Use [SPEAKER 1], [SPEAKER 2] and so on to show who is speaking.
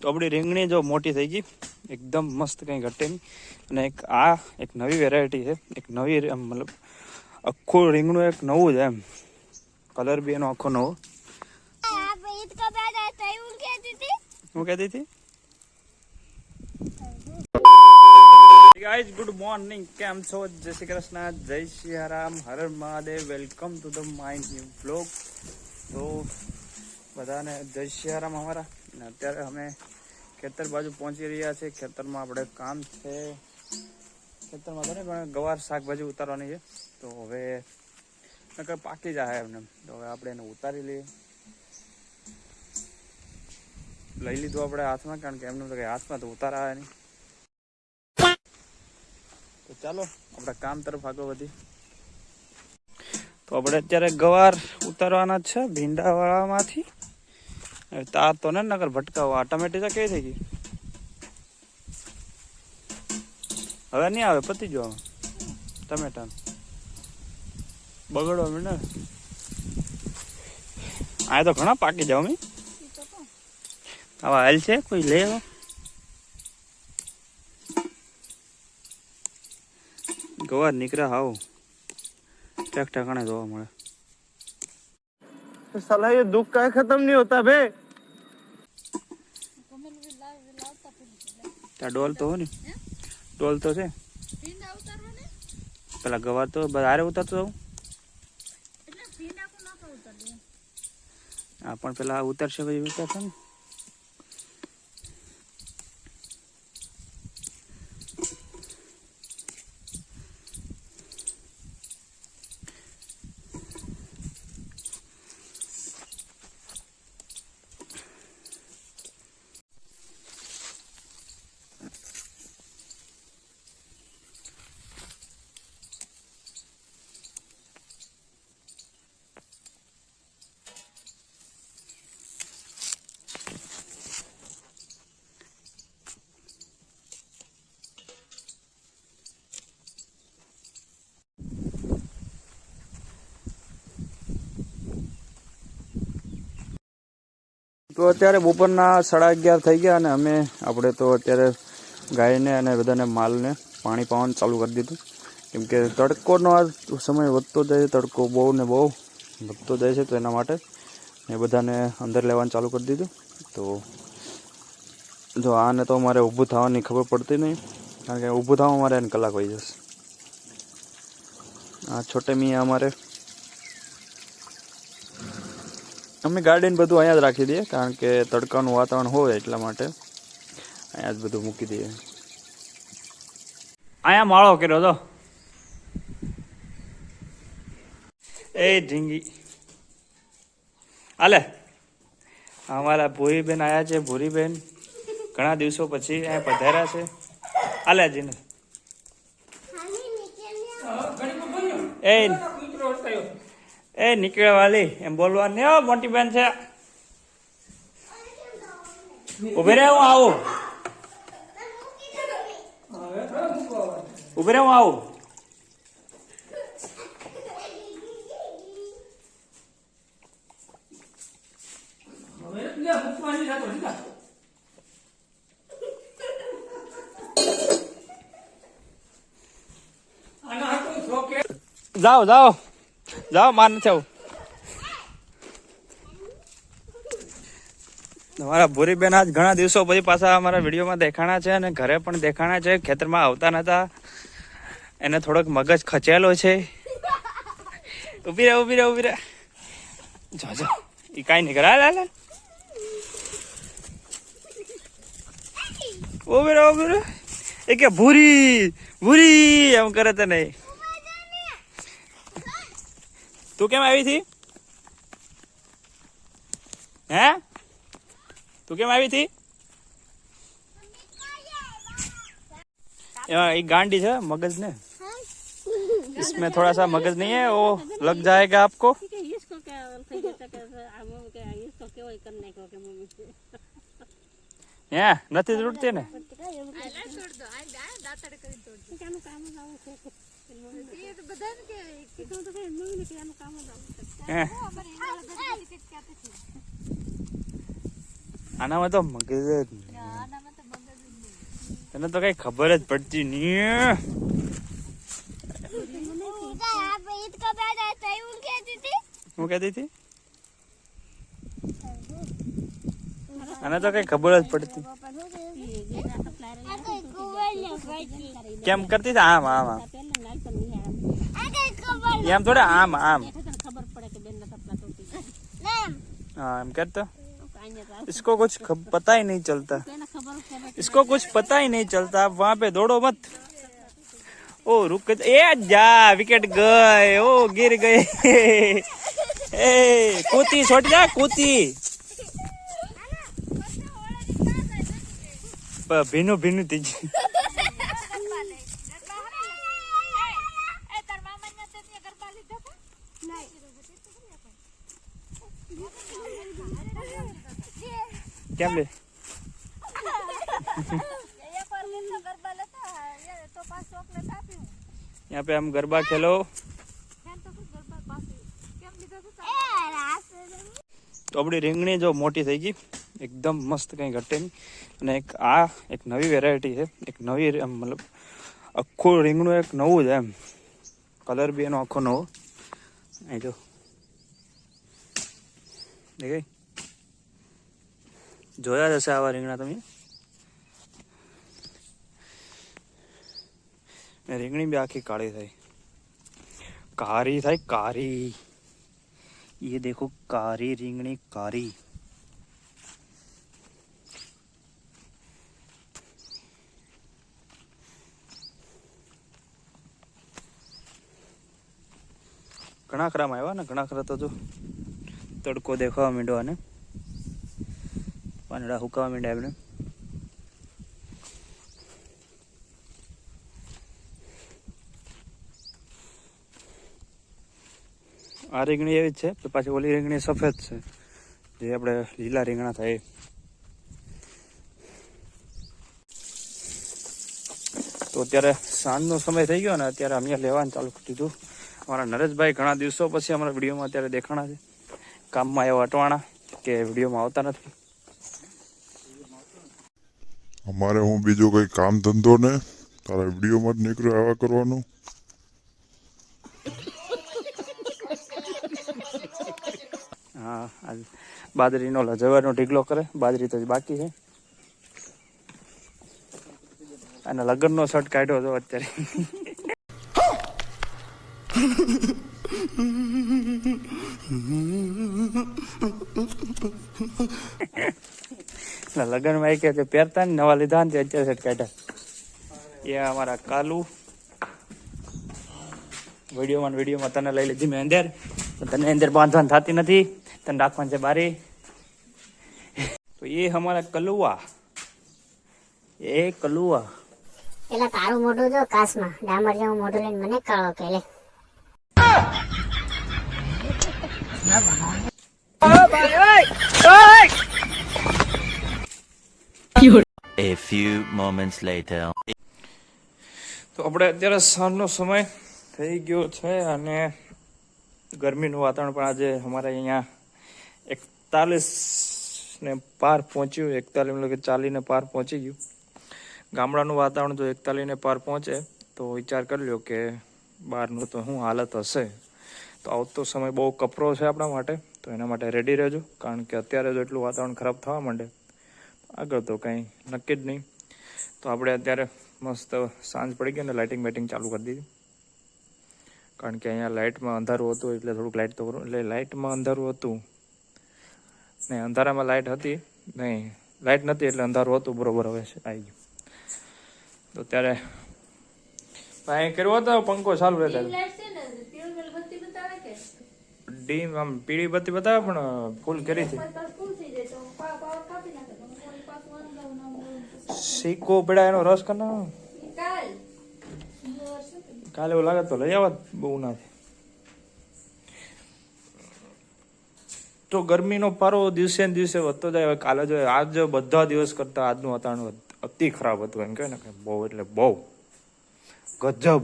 [SPEAKER 1] તો આપણી રીંગણી જો મોટી થઈ ગઈ, એકદમ મસ્ત, કંઈ ઘટે નહીં. અને એક નવી વેરાયટી છે, એક નવી મતલબ આખું રીંગણું એક નવું છે એમ, કલર બી એનો આખો નવો. હું કહેતી હતી ગાઈઝ, ગુડ મોર્નિંગ, કેમ છો? જય શ્રી કૃષ્ણ, જય સિયારામ, હર હર Mahadev, welcome to the my new blog. તો બધાને જય સિયારામ અમારા. અને અત્યારે અમે ખેતર બાજુ પહોંચી રહ્યા છે. ખેતરમાં આપણે કામ છે, ખેતરમાં તો નહીં પણ ગવાર શાકભાજી ઉતારવાની છે. તો હવે નકર પાકી જાય એમને, તો હવે આપણે એને ઉતારી લઈ લીધું આપણે હાથમાં, કારણ કે એમનું તો કંઈ હાથમાં તો ઉતારા નહીં. તો ચાલો આપણે કામ તરફ આગળ વધી. તો આપણે અત્યારે ગવાર ઉતારવાના છે ભીંડાવાળામાંથી. તાર તો ને નગર ભટકાવા. ટમેટી તો કેવી થઈ ગઈ? હવે નહીં આવે, પતી જો ટમેટા બગડવા માંડે. આ તો ઘણા પાકી જાવ મી. આવા હાલ છે, કોઈ લે ગવાર નીકળ્યા હાવ ઠેક ઠેકાણે જોવા મળે. साला ये दुख का खत्म नहीं होता बे. डोल तो हो नहीं, डोल तो છે પેલા ગવાર તો બારે ઉતારતો જાઉં. હા પણ પેલા ઉતારશે પછી ઉતારશે ને. તો અત્યારે બપોરના 11:30 થઈ ગયા અને આપણે તો અત્યારે ગાયને અને બધાને માલને પાણી પાવાનું ચાલુ કરી દીધું. કેમ કે તડકોનો આ સમય વધતો જાય છે, તડકો બહુ ને બહુ વધતો જાય છે. તો એના માટે મેં બધાને અંદર લેવાનું ચાલુ કરી દીધું. તો જો આને તો અમારે ઊભું થવાની ખબર પડતી નહીં, કારણ કે ઊભું થવામાં અમારે એને કલાક હોઈ જશે. આ છોટે મિયા અમારે અમે ગાર્ડન બધું અહીંયા જ રાખી દઈએ, કારણ કે તડકાનું વાતાવરણ હોય એટલા માટે અહીંયા જ બધું મૂકી દઈએ. અહીંયા માળો કર્યો તો એ ઢીંગી આલે. અમારા ભૂરીબેન આવ્યા છે. ભૂરીબેન ઘણા દિવસો પછી અહીંયા પધાર્યા છે. આલે જીને એ નીકળે વાલી એમ બોલવા ને. મોટી બેન છે, ઉભી રે, હું આવું. ઉભી રે, હું આવું. જાઓ જાઓ જાઓ, માર નથી આવું. તમારા ભૂરીબેન આજ ઘણા દિવસો પછી પાછા અમારા વિડીયોમાં દેખાણા છે અને ઘરે પણ દેખાણા છે. ખેતરમાં આવતા નતા, એને થોડોક મગજ ખચેલો છે. ઉભી રહે, ઉભી રહે, ઉભી રહે. જો જો એ કાંઈ નહીં કરે. હાલ ઉભી રહે, ઉભી રહે. એ કે ભૂરી ભૂરી એમ કરે તો નહીં. તું કેમ આવી હતી? હે, તું કેમ આવી थी? एक गांडी है मगज ने, इसमें थोड़ा सा मगज नहीं है, वो लग जाएगा आपको. इसको क्या નથી તૂટતી ને. આનામાં તો મગજ તને તો કઈ ખબર જ પડતી નહીં. હું કહેતી હતી આને તો કઈ ખબર જ પડતી. કેમ કરતી હતી? આમ આમ આમ એમ થોડે આમ આમ हाँ हम कहते इसको कुछ पता ही नहीं चलता, इसको कुछ पता ही नहीं चलता. आप वहां पे दौड़ो मत. ओ रुक ए जा विकेट गए. ओ गिर गए. ए कूती छोड़ जा कूती. भीनु भीनु तीजी क्या ले यहाँ पे हम गरबा खेलो. તો આપણી રીંગણી જો મોટી થઈ ગઈ એકદમ મસ્ત, કઈ ઘટે નહીં. અને એક નવી વેરાયટી છે, એક નવી મતલબ આખું રીંગણું એક નવું છે એમ. કલર બી એનો આખો નવો. અહીં જો દેખાય, જોયા જશે આવા રીંગણા તમે. રીંગણી બી આખી કાળી થાય, કારી થાય કારી. ये देखो कारी રીંગણી कारी. ઘણા ખરામાં આવ્યા ને, ઘણા ખરા તો જો તડકો દેખાવા માંડ્યો અને પાંદડા હુકાવા માંડ્યા એમને. આ રીંગણી એવી જ છે, પાછી ઓલી રીંગણી સફેદ છે, જે આપણે લીલા રીંગણા થાય. તો અત્યારે સાંજનો સમય થઈ ગયો ને, અત્યારે અમે લેવાનું ચાલુ કરી દીધું. અમારા નરેશભાઈ ઘણા દિવસો પછી અમારા વિડીયોમાં અત્યારે દેખાણા છે. કામમાં એવા અટવાણા કે વિડીયોમાં આવતા નથી.
[SPEAKER 2] અમારે હું બીજો કઈ કામ ધંધો ને, તારા વિડીયોમાં જ નીકળ્યો આવા કરવાનું.
[SPEAKER 1] હા, આજ બાજરીનો લજવાનો ઢીકલો કરે. બાજરી તો બાકી છે. અને લગ્નનો શર્ટ કાઢ્યો હતો અત્યારે. લગ્નમાં એ કે પહેરતા ને નવા લીધા ને અત્યારે શર્ટ કાઢ્યા. એ અમારા કાલુ વિડીયોમાં તને લઈ લીધી મેં અંદર. તને અંદર બાંધવાની થતી નથી, તને રાખવાનું છે બારી. તો એ અમારા કલુઆ, એ કલુઆ.
[SPEAKER 3] એલા તારું મોઢું જો કાસમાં ડામર જેવું મોઢું લઈને મને કાળો કે લે.
[SPEAKER 4] A few moments later.
[SPEAKER 1] તો આપણે અત્યારે સાંજનો સમય થઈ ગયો છે અને ગરમીનું વાતાવરણ પણ આજે અમારે અહીંયા 41 ને પાર પહોંચ્યું. 41 મતલબ કે 40 ને પાર પહોંચી ગયું. ગામડાનું વાતાવરણ જો 41 ને પાર પહોંચે તો વિચાર કરી લો કે બહારનું તો શું હાલત હશે. તો આવતો સમય બહુ કપરો છે આપણા માટે, તો એના માટે રેડી રહેજો. કારણ કે અત્યારે જો એટલું વાતાવરણ ખરાબ થવા માંડે, આગળ તો કંઈ નક્કી જ નહીં. તો આપણે અત્યારે મસ્ત સાંજ પડી ગઈ ને લાઇટિંગ બેટિંગ ચાલુ કરી દીધી. કારણ કે અહીંયા લાઇટમાં અંધારું હતું એટલે થોડુંક લાઇટ તો કરું. એટલે લાઇટમાં અંધારું હતું નહીં, અંધારામાં લાઇટ હતી નહીં, લાઇટ નથી એટલે અંધારું હતું બરોબર. હવે આવી ગયું. તો ત્યારે ભાઈ કર્યો હતો પંખો ચાલુ રહેતા ડીમ આમ પીળી બત્તી બતાવે પણ ફૂલ કરી હતી. સિક્કો પીડા એનો રસ કર નાખો. કાલે એવું લાગે તો લઈ આવત, બહુ ના થાય. તો ગરમીનો પારો દિવસે ને દિવસે વધતો જાય. હવે કાલે જો આજ બધા દિવસ કરતા આજનું વાતાવરણ અતિ ખરાબ હતું એમ કહે ને, બહુ એટલે બહુ ગજબ.